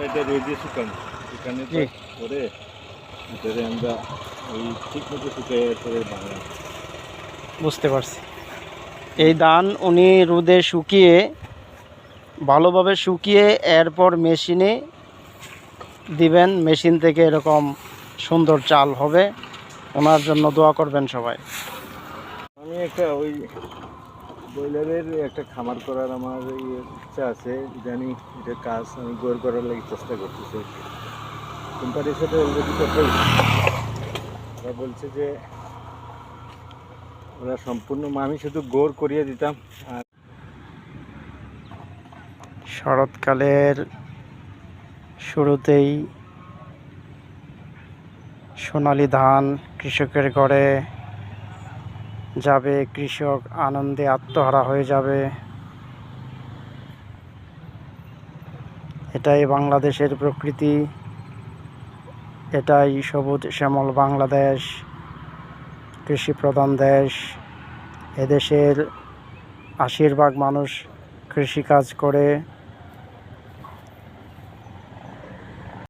এটা রোদে শুকানো, শুকানোর জি, পরে ভিতরে আমরা ওই ঠিক মতো শুকিয়ে পরে বাংলা। বুঝতে পারছি। এই ধান উনি রোদে শুকিয়ে ভালোভাবে শুকিয়ে এরপর মেশিনে দিবেন, মেশিন থেকে এরকম সুন্দর চাল হবে। ওনার জন্য দোয়া করবেন সবাই। আমি একটা ওই ব্রয়লারের একটা খামার করার আমার ইচ্ছা আছে, জানি এটা কাজ আমি গোর করার লাগে চেষ্টা করতেছি। কোম্পানির সাথে অলরেডি কথা হয়েছে। ওরা বলছে যে ওরা সম্পূর্ণ আমি শুধু গোর করিয়ে দিতাম। আর শরৎকালের শুরুতেই সোনালী ধান কৃষকের ঘরে যাবে, কৃষক আনন্দে আত্মহারা হয়ে যাবে। এটাই বাংলাদেশের প্রকৃতি, এটাই সবুজ শ্যামল বাংলাদেশ, কৃষিপ্রধান দেশ। এদেশের ৮০ ভাগ মানুষ কৃষিকাজ করে।